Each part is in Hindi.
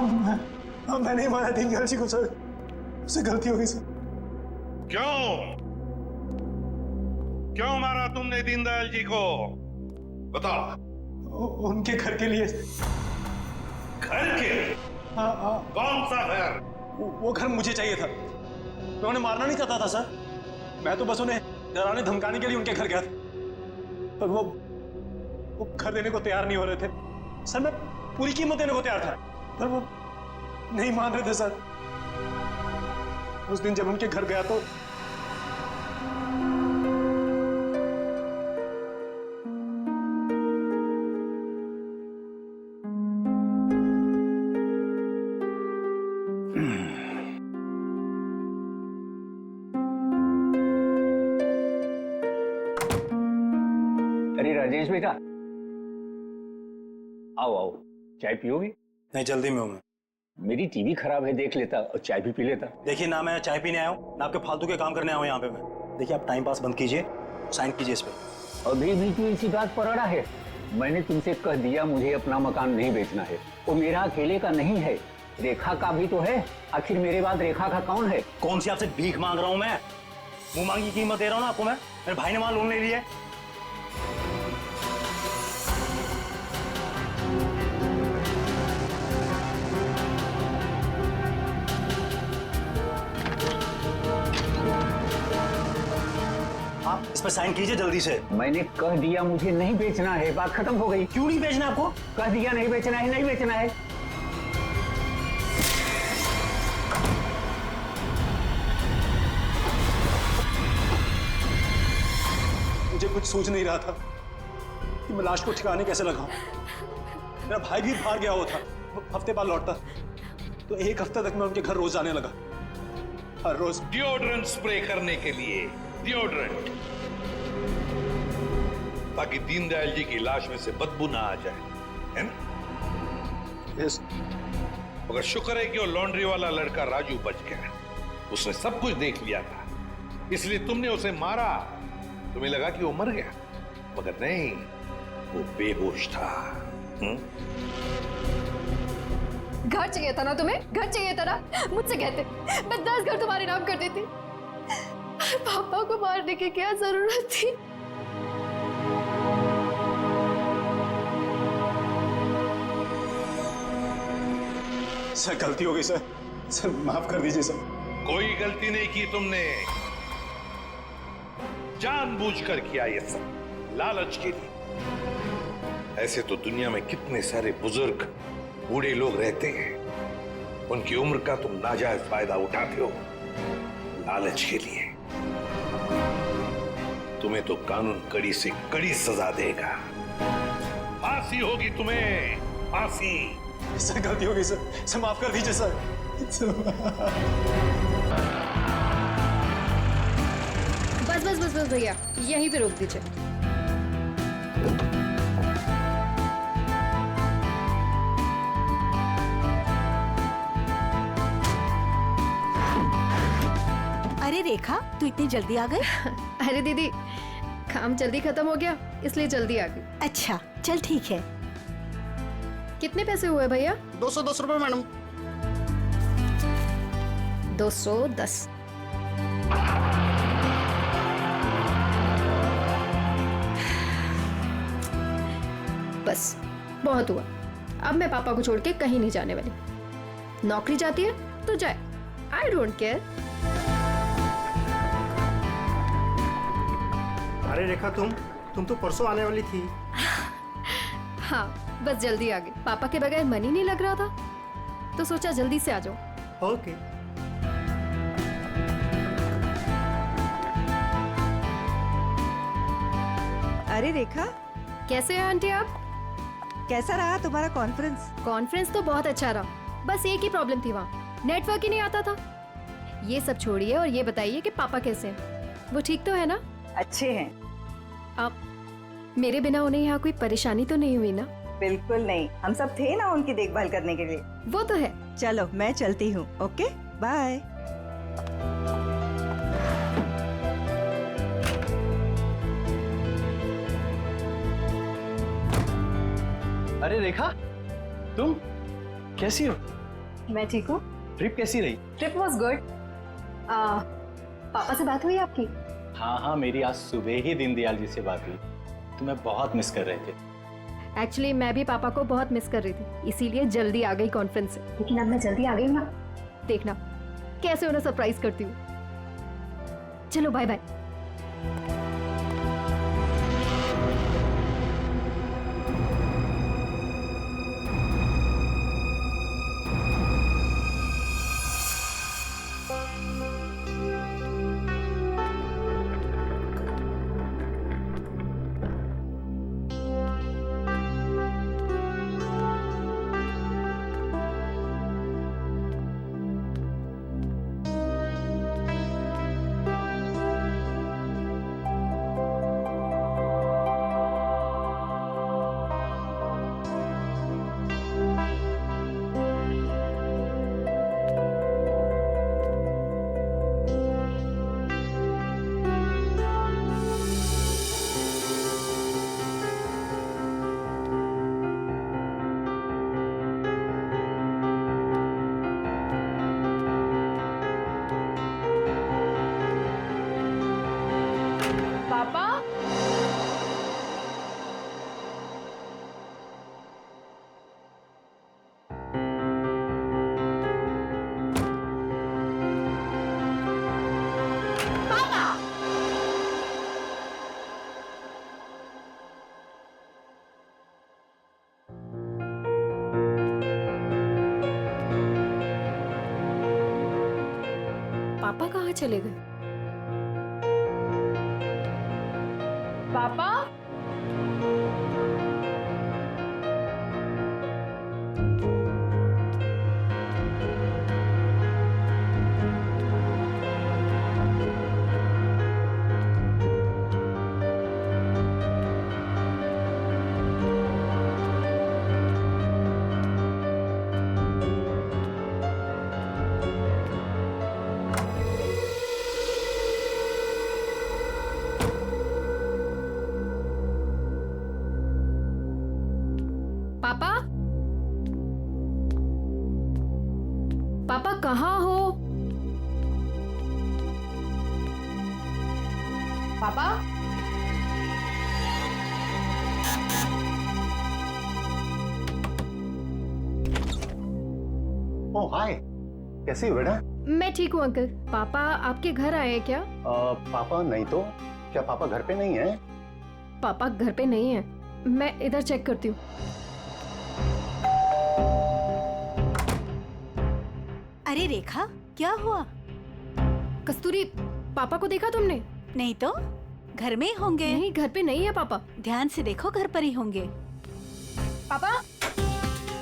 मैं नहीं मारा दीनदयाल जी को सर, उससे गलती हो गई सर। क्यों मारा तुमने दीनदयाल जी को? बताओ। उनके घर के लिए। घर के? हाँ। कौन सा घर? वो घर मुझे चाहिए था, मैं उन्हें मारना नहीं चाहता था सर, मैं तो बस उन्हें डराने धमकाने के लिए उनके घर गया था, पर वो घर देने को तैयार नहीं हो रहे थे सर। मैं पूरी कीमत देने को तैयार था, पर वो नहीं मान रहे थे सर। उस दिन जब उनके घर गया तो अरे राजेश बेटा, आओ आओ, चाय पियोगे? नहीं, जल्दी में हूं मैं। मेरी टीवी खराब है, देख लेता और चाय भी पी लेता। देखिए ना, मैं चाय पीने आया हूँ ना आपके फालतू के काम करने आया हूँ यहाँ पे मैं। देखिए आप टाइम पास बंद कीजिए, साइन कीजिए इस पे। अभी भी तू इसी बात पर अड़ा है? मैंने तुमसे कह दिया मुझे अपना मकान नहीं बेचना है, वो मेरा अकेले का नहीं है, रेखा का भी तो है। आखिर मेरे बाद रेखा का कौन है? कौन सी आपसे भीख मांग रहा हूँ मैं? मुंह मांगी कीमत दे रहा हूँ ना आपको मैं। मेरे भाई ने वहां लोन ले लिया है। आप इस पर साइन कीजिए जल्दी से। मैंने कह दिया मुझे नहीं बेचना है, बात खत्म हो गई। क्यों नहीं बेचना आपको? कह दिया नहीं बेचना है, नहीं बेचना है। मुझे कुछ सूझ नहीं रहा था कि मैं लाश को ठिकाने कैसे लगाऊं। मेरा भाई भी बाहर गया हुआ था, वो हफ्ते बाद लौटता, तो एक हफ्ते तक मैं उनके घर रोज जाने लगा, हर रोज। डिओड्रेंट स्प्रे करने के लिए, डिओड्रेंट, ताकि दीनदयाल जी की लाश में से बदबू ना आ जाए, है ना? यस। मगर शुक्र है कि वो लॉन्ड्री वाला लड़का राजू बच गया, उसने सब कुछ देख लिया था, इसलिए तुमने उसे मारा। तुम्हें लगा कि वो मर गया, मगर नहीं, वो बेहोश था। घर चाहिए था ना तुम्हें? घर चाहिए था ना? मुझसे कहते मैं 10 घर तुम्हारे नाम कर देती। पापा को मारने की क्या जरूरत थी? सर गलती हो गई सर, सर माफ कर दीजिए सर। कोई गलती नहीं की तुमने, जानबूझकर किया ये सब, लालच के लिए। ऐसे तो दुनिया में कितने सारे बुजुर्ग बूढ़े लोग रहते हैं, उनकी उम्र का तुम नाजायज फायदा उठाते हो लालच के लिए। तुम्हें तो कानून कड़ी से कड़ी सजा देगा, फांसी होगी तुम्हें, फांसी। सर गलती हो गई सर माफ कर दीजिए सर। बस बस बस बस भैया, यहीं पे रोक दीजिए। अरे रेखा, तू इतनी जल्दी आ गई? अरे दीदी, काम जल्दी खत्म हो गया इसलिए जल्दी आ गई। अच्छा चल ठीक है। कितने पैसे हुए भैया? 210 रुपए मैडम। 210। बस बहुत हुआ, अब मैं पापा को छोड़ के कहीं नहीं जाने वाली। नौकरी जाती है तो जाए, आई डोंट केयर। अरे रेखा, तुम तो परसों आने वाली थी। हाँ, बस जल्दी आ गई। पापा के बगैर मन ही नहीं लग रहा था, तो सोचा जल्दी से आ जाओ। ओके। अरे रेखा, कैसे हैं आंटी आप? कैसा रहा तुम्हारा कॉन्फ्रेंस? कॉन्फ्रेंस तो बहुत अच्छा रहा, बस एक ही प्रॉब्लम थी, वहाँ नेटवर्क ही नहीं आता था। ये सब छोड़िए और ये बताइए कि पापा कैसे हैं? वो ठीक तो है ना? अच्छे हैं। आप मेरे बिना उन्हें यहाँ कोई परेशानी तो नहीं हुई ना? बिल्कुल नहीं, हम सब थे ना उनकी देखभाल करने के लिए। वो तो है। चलो मैं चलती हूँ। Okay bye. अरे रेखा, तुम कैसी हो? मैं ठीक हूँ। ट्रिप कैसी रही? Trip was good. पापा से बात हुई आपकी? हाँ हाँ, मेरी आज सुबह ही दीनदयाल जी से बात हुई। तुम्हें बहुत मिस कर रहे थे। एक्चुअली मैं भी पापा को बहुत मिस कर रही थी, इसीलिए जल्दी आ गई कॉन्फ्रेंस से। लेकिन अब मैं जल्दी आ गई हूँ ना, देखना कैसे उन्हें सरप्राइज करती हूँ। चलो बाय बाय। पापा, पापा कहाँ चले गए? पापा, पापा, पापा कहाँ हो? पापा, ओह हाय, कैसी हो बेटा? मैं ठीक हूँ अंकल। पापा आपके घर आए हैं क्या? पापा नहीं तो क्या पापा घर पे नहीं है? पापा घर पे नहीं है, मैं इधर चेक करती हूँ। अरे रेखा, क्या हुआ? कस्तूरी, पापा को देखा तुमने? नहीं तो घर में ही होंगे। नहीं, घर पे नहीं है पापा। ध्यान से देखो, घर पर ही होंगे। पापा,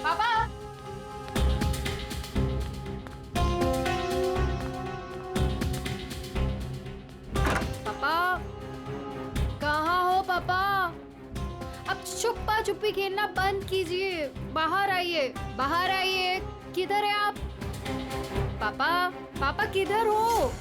पापा, पापा, कहाँ हो पापा? अब छुपा छुपी खेलना बंद कीजिए। बाहर आइए, बाहर आइए। किधर है आप? पापा, पापा किधर हो?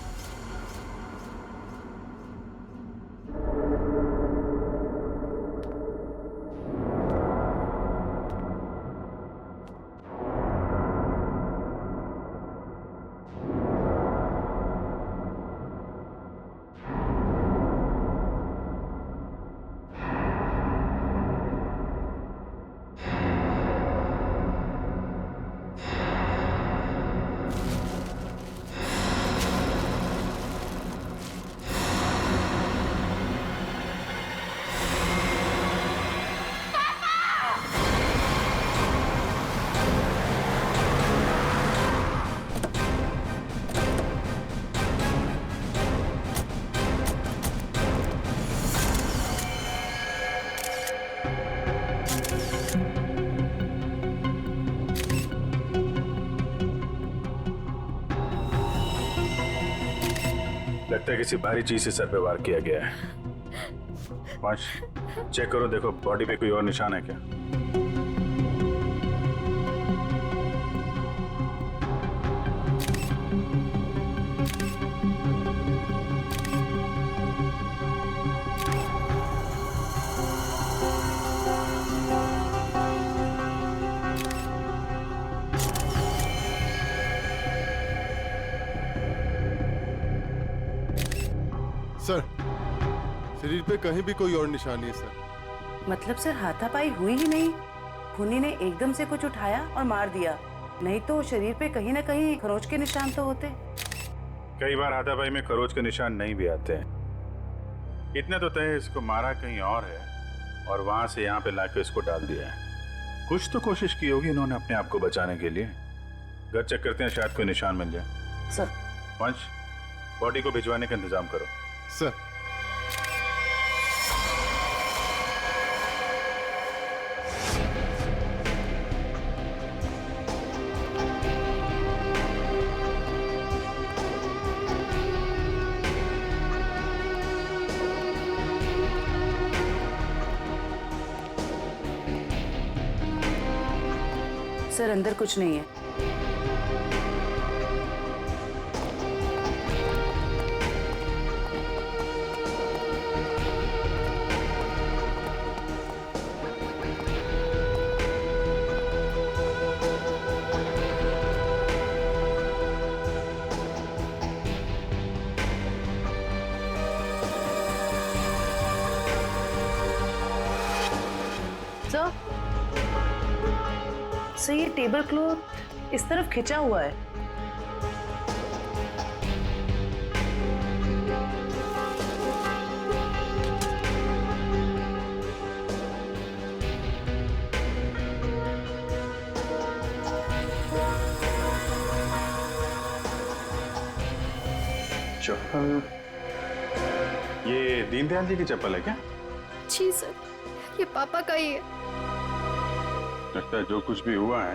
लगता है किसी भारी चीज से सर पे वार किया गया है। पांच चेक करो, देखो बॉडी पे कोई और निशान है क्या? सर, शरीर पे कहीं भी कोई और निशान नहीं है सर। मतलब सर हाथापाई हुई ही नहीं, खूनी ने एकदम से कुछ उठाया और मार दिया, नहीं तो शरीर पे कहीं ना कहीं खरोच के निशान तो होते। कई बार हाथापाई में खरोच के निशान नहीं भी आते हैं। इतने तो तय इसको मारा कहीं और है और वहां से यहाँ पे लाके इसको डाल दिया है। कुछ तो कोशिश की होगी इन्होंने अपने आप को बचाने के लिए। घर चेक करते हैं, शायद कोई निशान मिल जाए। सर वंश, बॉडी को भिजवाने का इंतजाम करो। सर, सर अंदर कुछ नहीं है। सर ये टेबल क्लॉथ इस तरफ खिंचा हुआ है। चप्पल, ये दीनदयाल जी की चप्पल है क्या? जी सर, ये पापा का ही है। लगता है जो कुछ भी हुआ है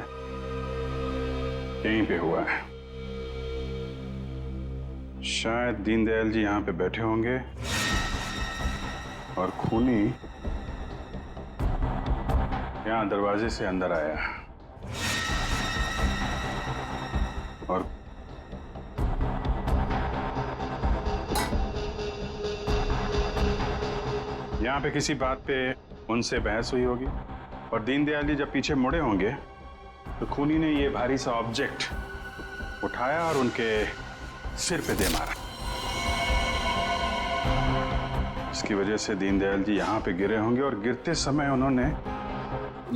यहीं पे हुआ है। शायद दीनदयाल जी यहाँ पे बैठे होंगे और खूनी यहाँ दरवाजे से अंदर आया और यहाँ पे किसी बात पे उनसे बहस हुई होगी और दीनदयाल जी जब पीछे मुड़े होंगे तो खूनी ने ये भारी सा ऑब्जेक्ट उठाया और उनके सिर पे दे मारा। इसकी वजह से दीनदयाल जी यहाँ पे गिरे होंगे और गिरते समय उन्होंने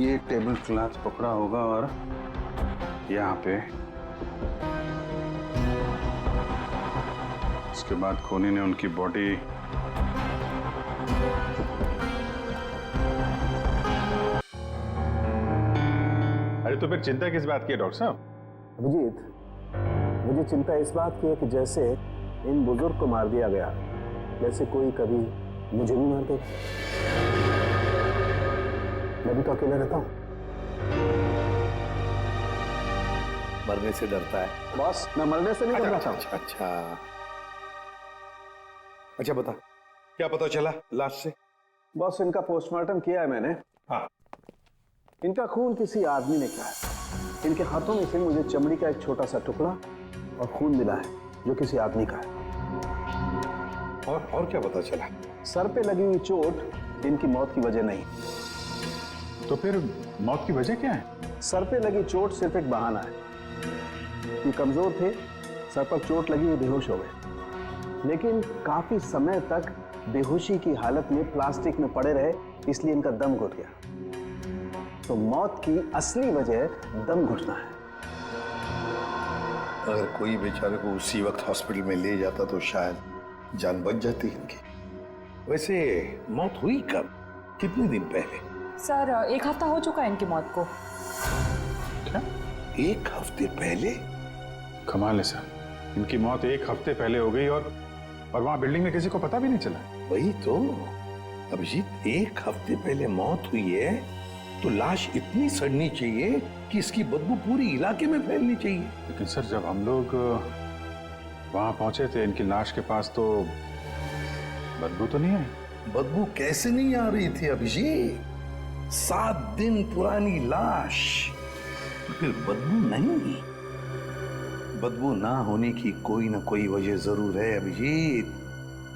ये टेबल क्लॉथ पकड़ा होगा और यहाँ पे उसके बाद खूनी ने उनकी बॉडी तो फिर चिंता किस बात की है डॉक्टर साहब? अभिजीत, मुझे चिंता इस बात की है कि जैसे इन बुजुर्ग को मार दिया गया, वैसे कोई कभी मुझे भी मार देगा। मैं भी तो अकेला रहता हूँ। मरने से डरता है बॉस, मैं मरने से नहीं डर रहा था। अच्छा बता, क्या पता चला लाश से? बॉस, इनका पोस्टमार्टम किया है मैंने। हाँ, इनका खून किसी आदमी ने किया है। इनके हाथों में से मुझे चमड़ी का एक छोटा सा टुकड़ा और खून मिला है जो किसी आदमी का है। और क्या पता चला? सर पे लगी हुई चोट इनकी मौत की वजह नहीं। तो फिर मौत की वजह क्या है? सर पे लगी चोट सिर्फ एक बहाना है। ये कमजोर थे, सर पर चोट लगी, ये बेहोश हो गए, लेकिन काफी समय तक बेहोशी की हालत में प्लास्टिक में पड़े रहे, इसलिए इनका दम घुट गया। तो मौत की असली वजह दम घुटना है। अगर कोई बेचारे को उसी वक्त हॉस्पिटल में ले जाता तो शायद जान बच जाती इनकी। वैसे मौत हुई कब, कितने दिन पहले? सर 1 हफ्ता हो चुका है इनकी मौत को। क्या? 1 हफ्ते पहले? कमाल है सर, इनकी मौत 1 हफ्ते पहले हो गई और वहां बिल्डिंग में किसी को पता भी नहीं चला। वही तो अभिजीत, 1 हफ्ते पहले मौत हुई है तो लाश इतनी सड़नी चाहिए कि इसकी बदबू पूरी इलाके में फैलनी चाहिए। लेकिन सर जब हम लोग वहां पहुंचे थे इनकी लाश के पास तो बदबू तो नहीं आई। बदबू कैसे नहीं आ रही थी अभिजीत? 7 दिन पुरानी लाश, तो फिर बदबू नहीं? बदबू ना होने की कोई ना कोई वजह जरूर है अभिजीत,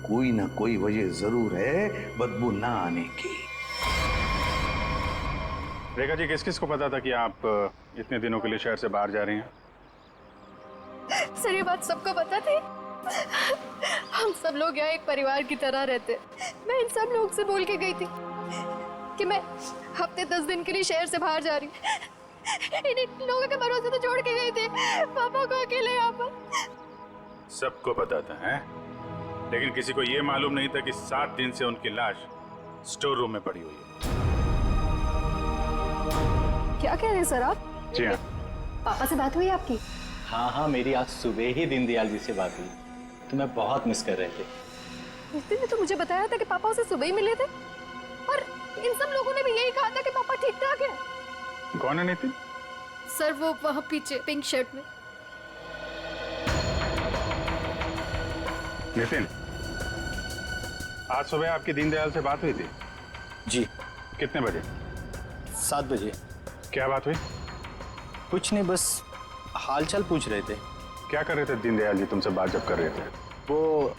कोई ना कोई वजह जरूर है बदबू ना आने की। रेखा जी, किस किस को पता था कि आप इतने दिनों के लिए शहर से बाहर जा रही हैं? सर ये बात सबको पता थी, हम सब लोग यहाँ एक परिवार की तरह रहते। मैं इन सब लोग से बोल के गई थी कि मैं हफ्ते 10 दिन के लिए शहर से बाहर जा रही हूँ। इन लोगों के भरोसे तो छोड़ के गई थी पापा को अकेले यहाँ पर। सबको पता था है, लेकिन किसी को यह मालूम नहीं था कि 7 दिन से उनकी लाश स्टोर रूम में पड़ी हुई है। क्या कह रहे हैं सर आप? जी हाँ। पापा से बात हुई आपकी? हाँ, मेरी आज सुबह ही दीनदयाल जी से बात हुई। तुम्हें बहुत मिस कर रहे थे। नितिन ने तो मुझे बताया था कि पापा उसे सुबह ही मिले थे, और इन सब लोगों ने भी यही कहा था कि पापा ठीक ठाक है। कौन है नितिन? सर वो वहाँ पीछे पिंक शर्ट में। नितिन, आज सुबह आपकी दीनदयाल से बात हुई थी? जी। कितने बजे? 7 बजे। क्या बात हुई? कुछ नहीं, बस हालचाल पूछ रहे थे। क्या कर रहे थे दीनदयाल जी तुमसे बात जब कर रहे थे? वो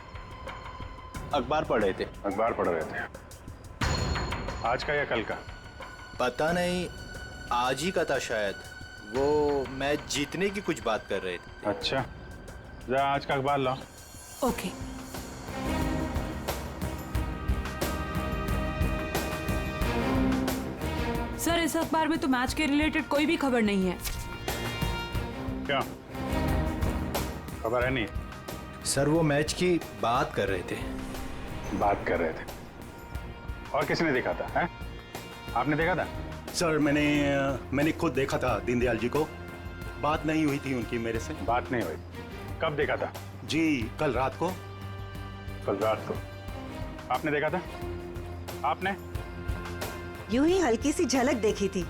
अखबार पढ़ रहे थे। अखबार पढ़ रहे थे? आज का या कल का? पता नहीं, आज ही का था शायद। वो मैच जीतने की कुछ बात कर रहे थे। अच्छा, जरा आज का अखबार लाओ। ओके। सर इस अखबार में तो मैच के रिलेटेड कोई भी खबर नहीं है। क्या खबर है? नहीं सर, वो मैच की बात कर रहे थे। बात कर रहे थे? और किसने देखा था? है? आपने देखा था? सर मैंने खुद देखा था दीनदयाल जी को। बात नहीं हुई थी उनकी मेरे से। बात नहीं हुई? कब देखा था? जी कल रात को। कल रात को आपने देखा था? आपने? यूं ही हल्की सी झलक देखी थी।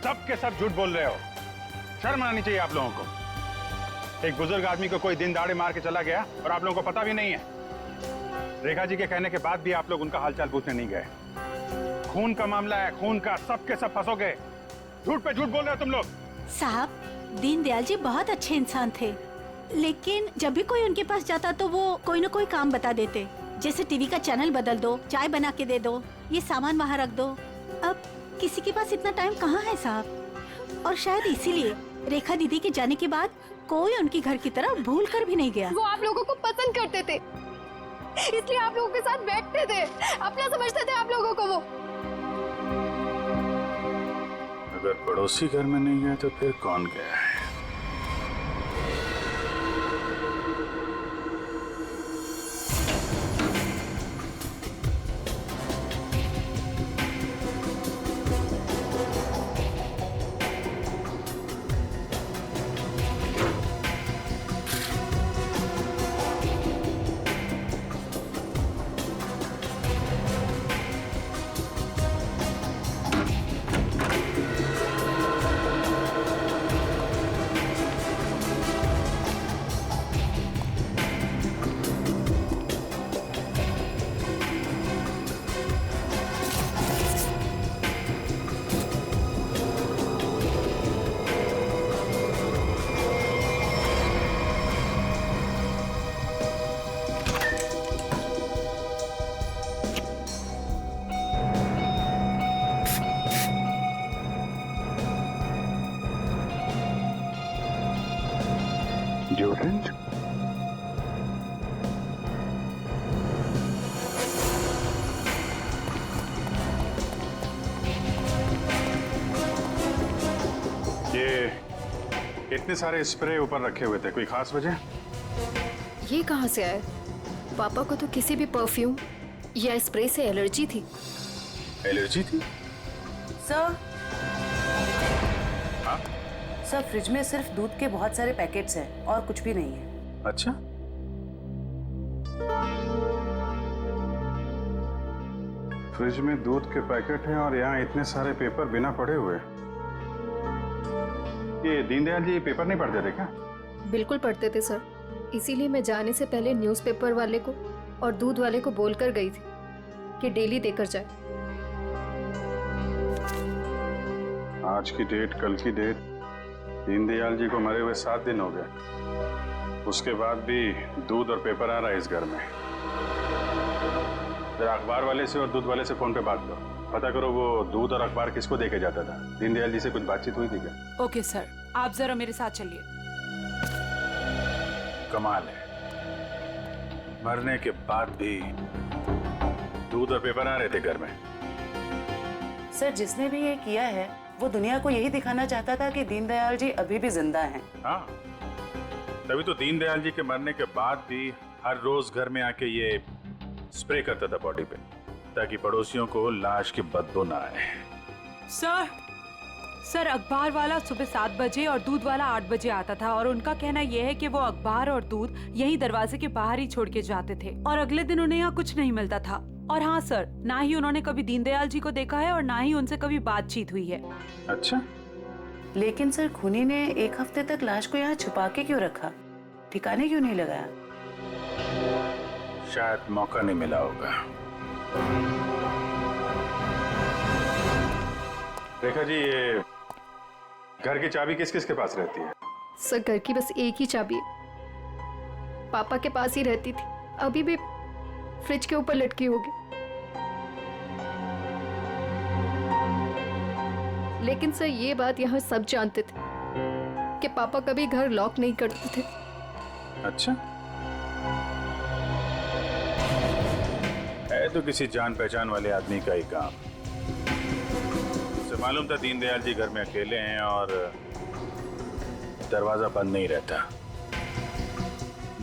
सब के सब झूठ बोल रहे हो। शर्म आनी चाहिए आप लोगों को। एक बुजुर्ग आदमी को कोई दिन दाड़े मार के चला गया और आप लोगों को पता भी नहीं है। रेखा जी के कहने के बाद भी आप लोग उनका हालचाल पूछने नहीं गए। खून का मामला है, खून का। सब के सब फंसोगे। झूठ पे झूठ बोल रहे हो तुम लोग। साहब, दीनदयाल जी बहुत अच्छे इंसान थे, लेकिन जब भी कोई उनके पास जाता तो वो कोई न कोई काम बता देते, जैसे टीवी का चैनल बदल दो, चाय बना के दे दो, ये सामान वहाँ रख दो। अब किसी के पास इतना टाइम कहाँ है साहब, और शायद इसीलिए रेखा दीदी के जाने के बाद कोई उनकी घर की तरह भूल कर भी नहीं गया। वो आप लोगों को पसंद करते थे, इसलिए आप लोगों के साथ बैठते थे, अपना समझते थे आप लोगों को वो। अगर पड़ोसी घर में नहीं गया तो फिर कौन गया है? Deodorant? ये इतने सारे स्प्रे ऊपर रखे हुए थे, कोई खास वजह? ये कहाँ से आए? पापा को तो किसी भी परफ्यूम या स्प्रे से एलर्जी थी। एलर्जी थी? सर, हाँ? सर फ्रिज में सिर्फ दूध के बहुत सारे पैकेट्स हैं और कुछ भी नहीं है। अच्छा, फ्रिज में दूध के पैकेट हैं और यहाँ इतने सारे पेपर बिना पढ़े हुए। ये दीनदयाल जी पेपर नहीं पढ़ते थे क्या? बिल्कुल पढ़ते थे सर, इसीलिए मैं जाने से पहले न्यूज़पेपर वाले को और दूध वाले को बोलकर गई थी कि डेली देकर जाए। आज की डेट, कल की डेट, दीनदयाल जी को मरे हुए 7 दिन हो गए। उसके बाद भी दूध और पेपर आ रहा है इस घर में। जरा अखबार वाले से और दूध वाले से फोन पे बात करो, पता करो वो दूध और अखबार किसको देके जाता था। दीनदयाल जी से कुछ बातचीत हुई थी क्या? ओके सर, आप जरा मेरे साथ चलिए। कमाल है, मरने के बाद भी दूध और पेपर आ रहे थे घर में। सर, जिसने भी ये किया है वो दुनिया को यही दिखाना चाहता था कि दीनदयाल जी अभी भी जिंदा हैं। हाँ, तभी तो दीनदयाल जी के मरने के बाद भी हर रोज घर में आके ये स्प्रे करता था बॉडी पे, ताकि पड़ोसियों को लाश की बदबू ना आए। सर, अखबार वाला सुबह 7 बजे और दूध वाला 8 बजे आता था और उनका कहना यह है कि वो अखबार और दूध यही दरवाजे के बाहर ही छोड़ के जाते थे और अगले दिन उन्हें यहाँ कुछ नहीं मिलता था। और हाँ सर, ना ही उन्होंने कभी दीनदयाल जी को देखा है और ना ही उनसे कभी बातचीत हुई है। अच्छा, लेकिन सर, खूनी ने 1 हफ्ते तक लाश को यहाँ छुपा के क्यों रखा? ठिकाने क्यों नहीं लगाया? शायद मौका नहीं मिला होगा। रेखा जी, ये घर की चाबी किस किस के पास रहती है? सर, घर की बस एक ही चाबी है, पापा के पास ही रहती थी। अभी भी फ्रिज के ऊपर लटकी होगी। लेकिन सर, ये बात यहाँ सब जानते थे कि पापा कभी घर लॉक नहीं करते थे। अच्छा, है तो किसी जान पहचान वाले आदमी का ही काम। उसे मालूम था दीनदयाल जी घर में अकेले हैं और दरवाजा बंद नहीं रहता,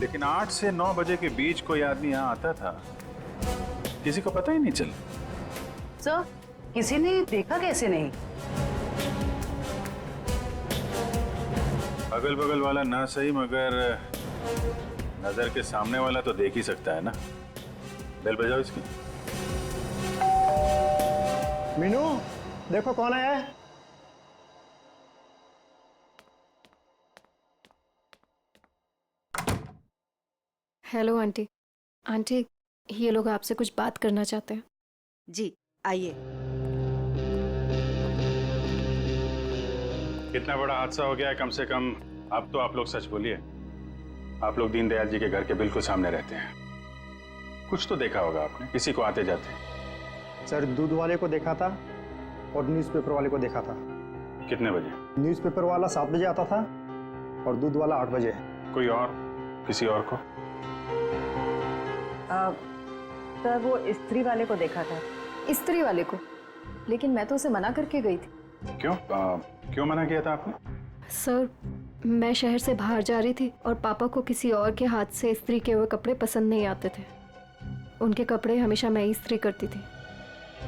लेकिन 8 से 9 बजे के बीच कोई आदमी यहाँ आता था, किसी को पता ही नहीं चला। सर, किसी ने देखा कैसे नहीं? अगल बगल वाला ना सही, मगर नजर के सामने वाला तो देख ही सकता है ना। बेल बजाओ इसकी। मीनू, देखो कौन आया है। Hello aunty. आंटी, ये लोग आपसे कुछ बात करना चाहते हैं। जी, आइए। कितना बड़ा हादसा हो गया है, कम से कम अब तो आप लोग सच बोलिए। आप लोग दीनदयाल जी के घर के बिल्कुल सामने रहते हैं, कुछ तो देखा होगा आपने, किसी को आते जाते। सर, दूध वाले को देखा था और न्यूज़पेपर वाले को देखा था। कितने बजे? न्यूज़पेपर वाला 7 बजे आता था और दूध वाला 8 बजे। कोई और, किसी और को? सर, वो स्त्री वाले को देखा था। स्त्री वाले को? लेकिन मैं तो उसे मना करके गई थी। क्यों? क्यों मना किया था आपने? सर, मैं शहर से बाहर जा रही थी और पापा को किसी और के हाथ से इस्त्री किए हुए कपड़े पसंद नहीं आते थे। उनके कपड़े हमेशा मैं ही इस्त्री करती थी।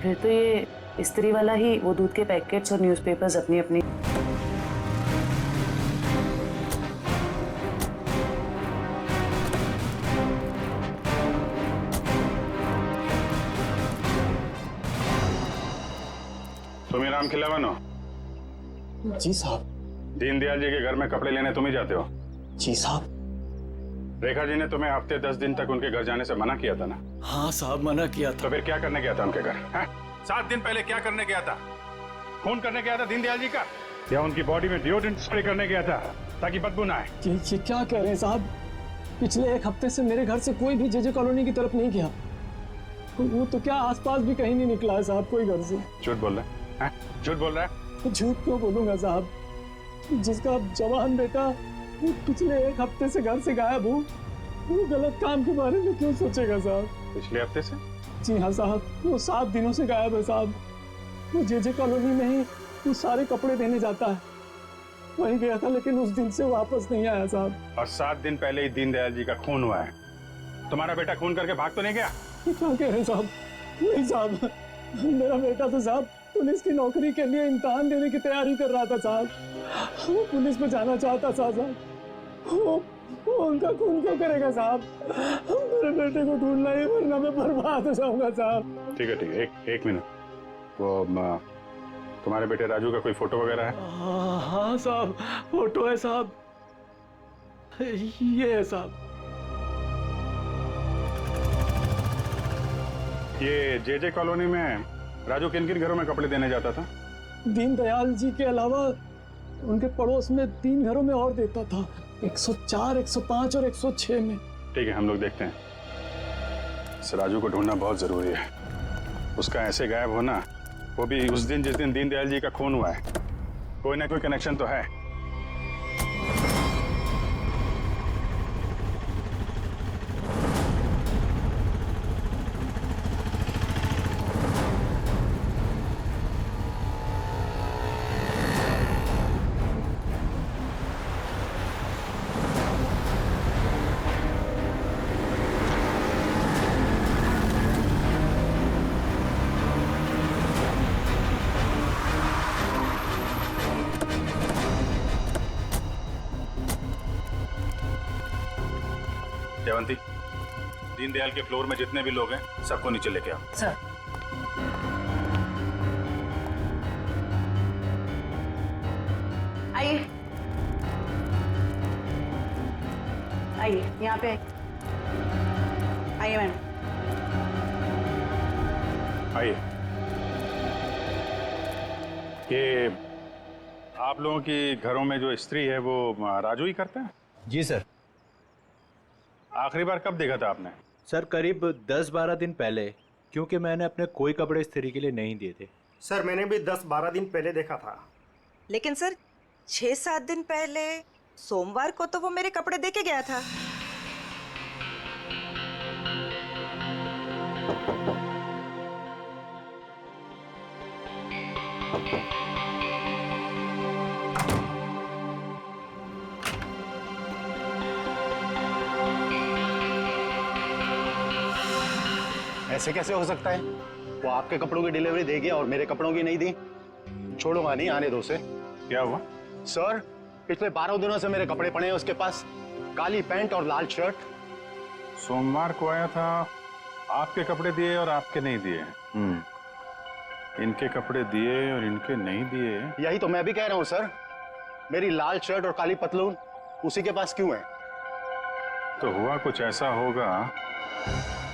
फिर तो ये स्त्री वाला ही वो दूध के पैकेट्स और न्यूज़पेपर्स अपनी अपनी। तुम्हें राम खिलावन हो? जी साहब। दीनदयाल जी के घर में कपड़े लेने तुम ही जाते हो? जी साहब। रेखा जी ने तुम्हें हफ्ते 10 दिन तक उनके घर जाने से मना किया था ना? हाँ साहब, मना किया था। तो फिर क्या करने गया था उनके घर? 7 दिन पहले क्या करने गया था? खून करने गया था दीनदयाल जी का, या उनकी बॉडी में डिओड्रेंट स्प्रे करने गया था ताकि बदबू ना आए? ये क्या कह रहे हैं साहब? पिछले 1 हफ्ते से मेरे घर से कोई भी जेजे कॉलोनी की तरफ नहीं गया। वो तो क्या आसपास भी कहीं नहीं निकला है साहब, कोई घर से। झूठ बोल रहा है? झूठ बोल रहा है? झूठ क्यों बोलूंगा साहब? जिसका जवान बेटा वो पिछले 1 हफ्ते से घर से गायब हो, वो गलत काम के बारे में क्यों सोचेगा साहब? पिछले हफ्ते से? जी हाँ साहब, वो 7 दिनों से गायब है साहब। वो जेजे कॉलोनी में ही वो सारे कपड़े देने जाता है, वहीं गया था, लेकिन उस दिन से वापस नहीं आया साहब। और 7 दिन पहले ही दीनदयाल जी का खून हुआ है। तुम्हारा बेटा खून करके भाग तो नहीं गया? क्या कह रहे हैं साहब? नहीं साहब, मेरा बेटा तो साहब पुलिस की नौकरी के लिए इम्तिहान देने की तैयारी कर रहा था साहब। वो पुलिस में जाना चाहता था साहब। वो उनका खून क्यों करेगा साहब? मेरे बेटे को ढूंढना है, वरना मैं बर्बाद हो जाऊंगा साहब। ठीक है, एक मिनट। वो तुम्हारे बेटे राजू का कोई फोटो वगैरह है? हाँ साहब, फोटो है साहब, ये है साहब। ये जेजे कॉलोनी में राजू किन किन घरों में कपड़े देने जाता था? दीनदयाल जी के अलावा उनके पड़ोस में 3 घरों में और देता था, 104, 105 और 106 में। ठीक है, हम लोग देखते हैं। इस राजू को ढूंढना बहुत जरूरी है। उसका ऐसे गायब होना, वो भी उस दिन जिस दिन दीनदयाल जी का खून हुआ है, कोई ना कोई कनेक्शन तो है। जयवंती, दीनदयाल के फ्लोर में जितने भी लोग हैं सबको नीचे लेके आओ। सर। आइए आइए, यहाँ पे आइए मैम। आइए। ये आप लोगों की घरों में जो स्त्री है वो राजू ही करता है? जी सर। आखिरी बार कब देखा था आपने? सर करीब 10-12 दिन पहले, क्योंकि मैंने अपने कोई कपड़े इस्त्री के लिए नहीं दिए थे। सर मैंने भी 10-12 दिन पहले देखा था। लेकिन सर 6-7 दिन पहले सोमवार को तो वो मेरे कपड़े दे के गया था। ऐसे कैसे हो सकता है? वो आपके कपड़ों की डिलीवरी दे गया और मेरे कपड़ों की नहीं दी। छोड़ूंगा नहीं, आने दो उसे। क्या हुआ? सर पिछले 12 दिनों से मेरे कपड़े पड़े हैं उसके पास, काली पैंट और लाल शर्ट। सोमवार को आया था, आपके कपड़े दिए और आपके नहीं दिए। इनके कपड़े दिए और इनके नहीं दिए। यही तो मैं भी कह रहा हूँ सर, मेरी लाल शर्ट और काली पतलून उसी के पास क्यों है? तो हुआ कुछ ऐसा होगा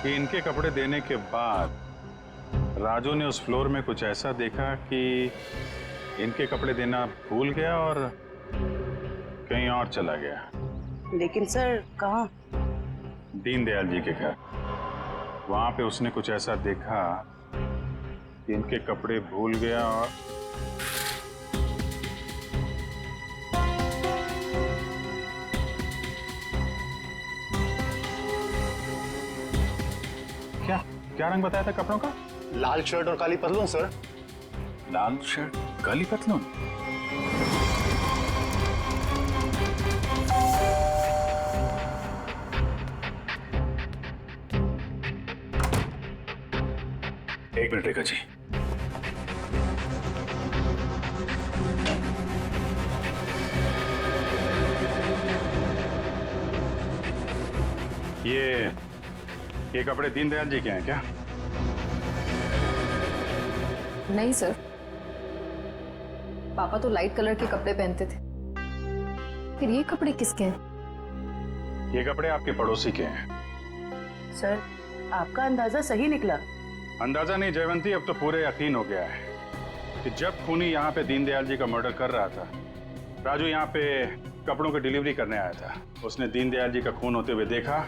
कि इनके कपड़े देने के बाद राजू ने उस फ्लोर में कुछ ऐसा देखा कि इनके कपड़े देना भूल गया और कहीं और चला गया। लेकिन सर कहाँ? दीनदयाल जी के घर। वहां पे उसने कुछ ऐसा देखा कि इनके कपड़े भूल गया और क्या रंग बताया था कपड़ों का? लाल शर्ट और काली पतलून सर। लाल शर्ट काली पतलून? एक मिनट रेखा जी। ये कपड़े दीनदयाल जी के हैं क्या? नहीं सर, पापा तो लाइट कलर के कपड़े पहनते थे। फिर ये कपड़े किसके हैं? ये कपड़े आपके पड़ोसी के हैं। सर आपका अंदाजा सही निकला। अंदाजा नहीं जयवंती, अब तो पूरे यकीन हो गया है कि जब खूनी यहाँ पे दीनदयाल जी का मर्डर कर रहा था, राजू यहाँ पे कपड़ों की डिलीवरी करने आया था। उसने दीनदयाल जी का खून होते हुए देखा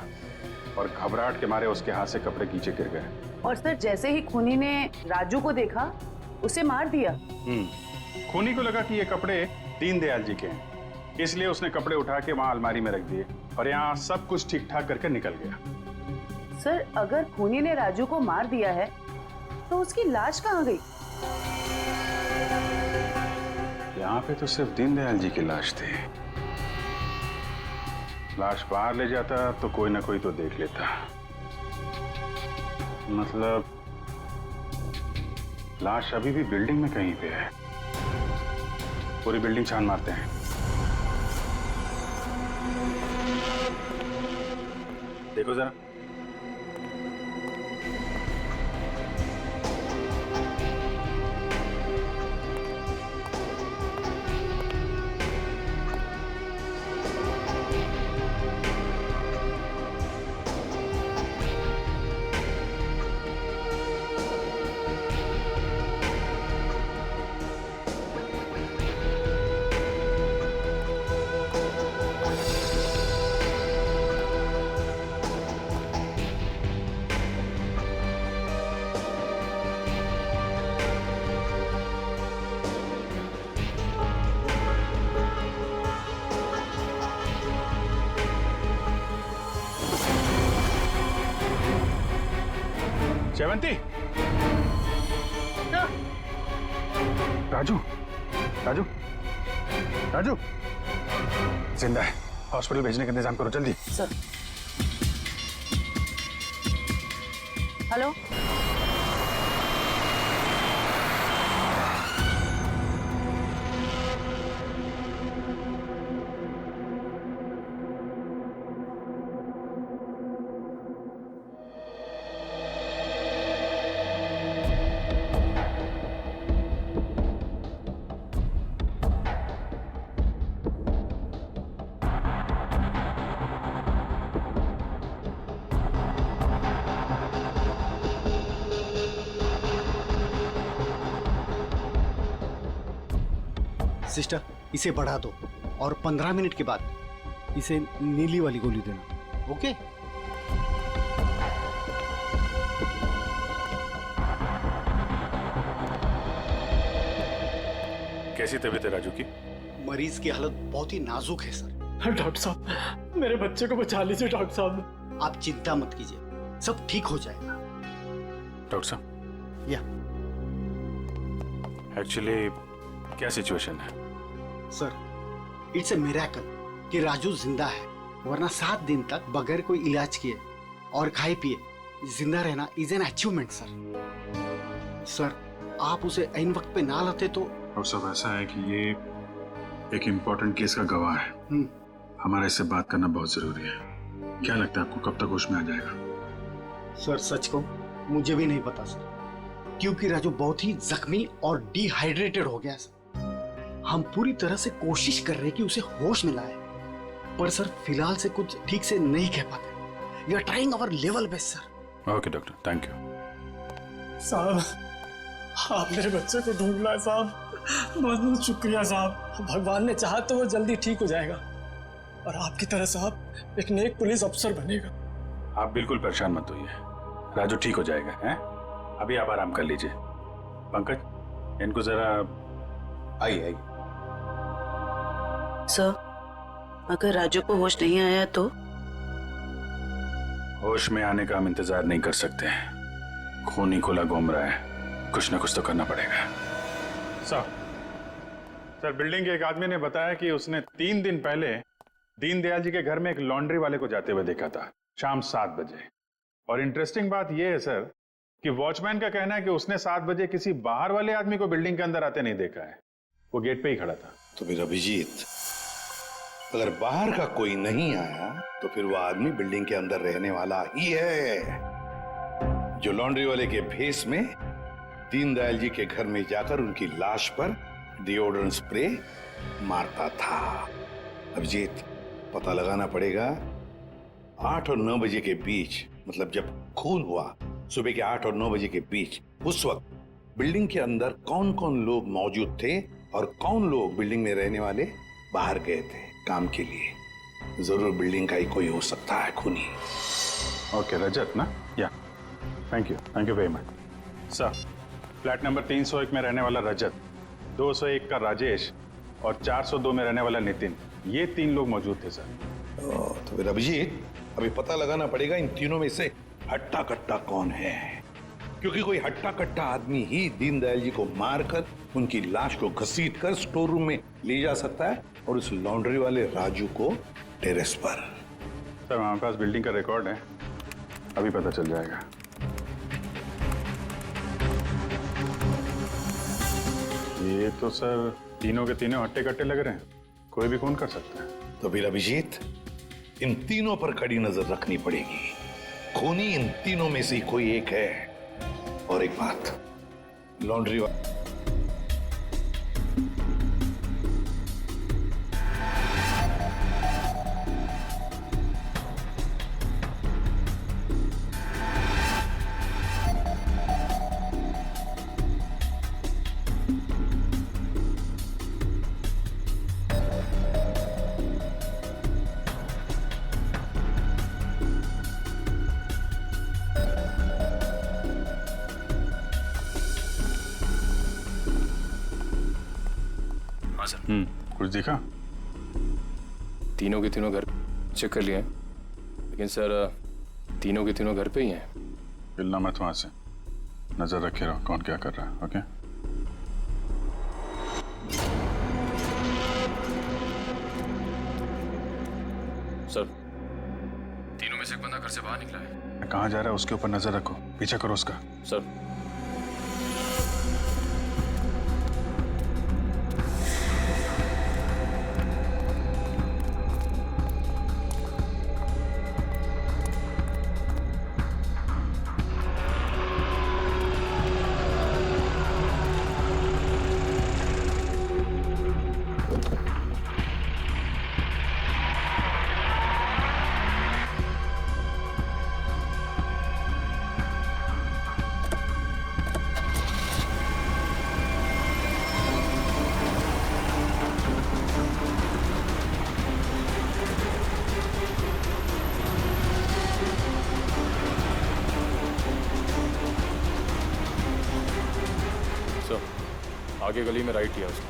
और घबराहट के मारे उसके हाथ से कपड़े नीचे गिर गए। और सर जैसे ही खूनी ने राजू को देखा, उसे मार दिया। खूनी को लगा कि ये कपड़े दीनदयाल जी के हैं, इसलिए उसने कपड़े उठा के वहां अलमारी में रख दिए और यहाँ सब कुछ ठीक ठाक करके निकल गया। सर अगर खूनी ने राजू को मार दिया है तो उसकी लाश कहाँ गई? यहाँ पे तो सिर्फ दीनदयाल जी की लाश थी। लाश बाहर ले जाता तो कोई ना कोई तो देख लेता। मतलब लाश अभी भी बिल्डिंग में कहीं पे है। पूरी बिल्डिंग छान मारते हैं। देखो जरा। जयवंती, राजू, राजू, राजू, जिंदा है। हॉस्पिटल भेजने का इंतजाम करो जल्दी। सर। हेलो। सिस्टर, इसे बढ़ा दो और 15 मिनट के बाद इसे नीली वाली गोली देना। ओके? कैसी तबीयत है राजू की? मरीज की हालत बहुत ही नाजुक है सर। डॉक्टर साहब, मेरे बच्चे को बचा लीजिए डॉक्टर साहब। आप चिंता मत कीजिए, सब ठीक हो जाएगा। डॉक्टर साहब, या एक्चुअली क्या सिचुएशन है? सर, इट्स ए मिरेकल कि राजू जिंदा है, वरना 7 दिन तक बगैर कोई इलाज किए और खाए पिए जिंदा रहना is an achievement sir. Sir, आप उसे ऐन वक्त पे ना लाते तो। और सब ऐसा है कि ये एक इम्पोर्टेंट केस का गवाह है। हमारा इससे बात करना बहुत जरूरी है। क्या लगता है आपको कब तक होश में आ जाएगा? सर सच को मुझे भी नहीं पता सर, क्योंकि राजू बहुत ही जख्मी और डिहाइड्रेटेड हो गया सर। हम पूरी तरह से कोशिश कर रहे हैं कि उसे होश में लाए, पर सर फिलहाल से कुछ ठीक से नहीं कह पाते। We are trying our level best sir. Okay doctor, thank you. साहब, आप मेरे बच्चे को ढूंढ लाए साहब। बहुत बहुत शुक्रिया साहब। भगवान ने चाहा तो वो जल्दी ठीक हो जाएगा और आपकी तरह साहब एक नेक पुलिस अफसर बनेगा। आप बिल्कुल परेशान मत होइए, राजू ठीक हो जाएगा। हैं? अभी आप आराम कर लीजिए। पंकज, इनको जरा आई सर, अगर राजू को होश नहीं आया तो? होश में आने का हम इंतजार नहीं कर सकते। खून ही खुला घूम रहा है, कुछ ना कुछ तो करना पड़ेगा। सर, बिल्डिंग के एक आदमी ने बताया कि उसने 3 दिन पहले दीनदयाल जी के घर में एक लॉन्ड्री वाले को जाते हुए देखा था, शाम 7 बजे। और इंटरेस्टिंग बात यह है सर कि वॉचमैन का कहना है कि उसने 7 बजे किसी बाहर वाले आदमी को बिल्डिंग के अंदर आते नहीं देखा है। वो गेट पे ही खड़ा था। तो फिर अभिजीत, अगर बाहर का कोई नहीं आया तो फिर वो आदमी बिल्डिंग के अंदर रहने वाला ही है, जो लॉन्ड्री वाले के भेस में दीनदयाल जी के घर में जाकर उनकी लाश पर डिओड्रेंट स्प्रे मारता था। अभिजीत, पता लगाना पड़ेगा 8 और 9 बजे के बीच, मतलब जब खून हुआ सुबह के 8 और 9 बजे के बीच, उस वक्त बिल्डिंग के अंदर कौन कौन लोग मौजूद थे और कौन लोग बिल्डिंग में रहने वाले बाहर गए थे काम के लिए। जरूर बिल्डिंग का ही कोई हो सकता है खूनी। ओके, रजत ना? या, thank you very much sir. Flat number 301 में रहने वाला रजत, 201 का राजेश और 402 में रहने वाला नितिन, ये 3 लोग मौजूद थे सर। तो फिर अभिजीत, अभी पता लगाना पड़ेगा इन तीनों में से हट्टा कट्टा कौन है, क्योंकि कोई हट्टा कट्टा आदमी ही दीनदयाल जी को मारकर उनकी लाश को घसीटकर स्टोर रूम में ले जा सकता है और उस लॉन्ड्री वाले राजू को टेरेस पर। सर, हमारे पास बिल्डिंग का रिकॉर्ड है, अभी पता चल जाएगा। ये तो सर तीनों के तीनों हट्टे कट्टे लग रहे हैं, कोई भी खून कर सकता है। तो फिर अभिजीत, इन तीनों पर कड़ी नजर रखनी पड़ेगी। खूनी इन तीनों में से कोई एक है। और एक बात, लॉन्ड्री कुछ दिखा? तीनों के तीनों घर चेक कर लिए हैं, लेकिन सर तीनों के तीनों घर पे ही हैं। हिलना मत वहां से, नजर रखे रहो कौन क्या कर रहा है। ओके? सर, तीनों में से एक बंदा घर से बाहर निकला है। कहाँ जा रहा है उसके ऊपर नजर रखो, पीछा करो उसका। सर, आगे गली में राइट लिया उसने।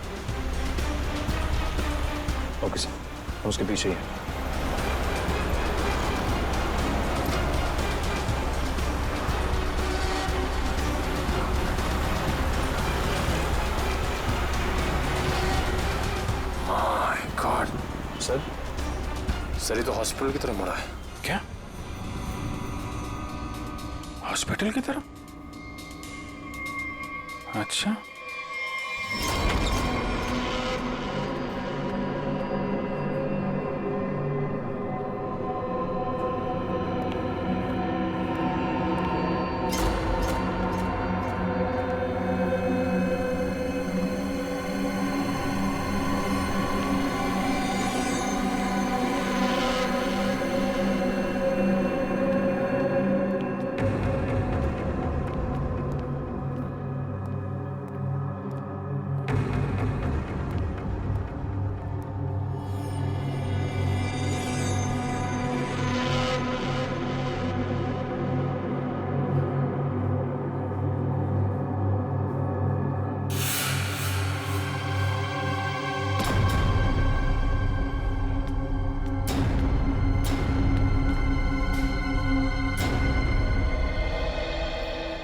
ओके सर, हम उसके पीछे ही हैं। माय गॉड सर, ये तो हॉस्पिटल की तरफ मुड़ा है। क्या? हॉस्पिटल की तरफ? अच्छा,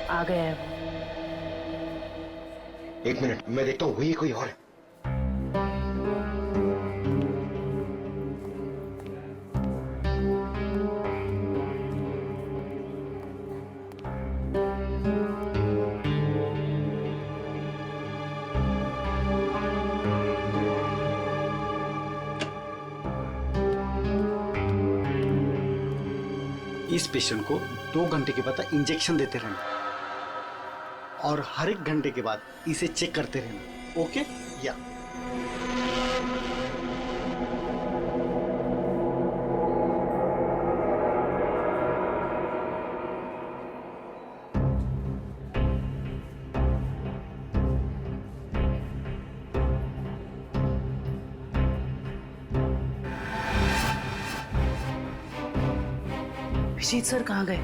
आ गया है वो। एक मिनट, मैं देखता हूँ वही कोई और है। इस पेशेंट को 2 घंटे के बाद इंजेक्शन देते रहना और हर 1 घंटे के बाद इसे चेक करते रहना। ओके? या विजीत सर कहाँ गए?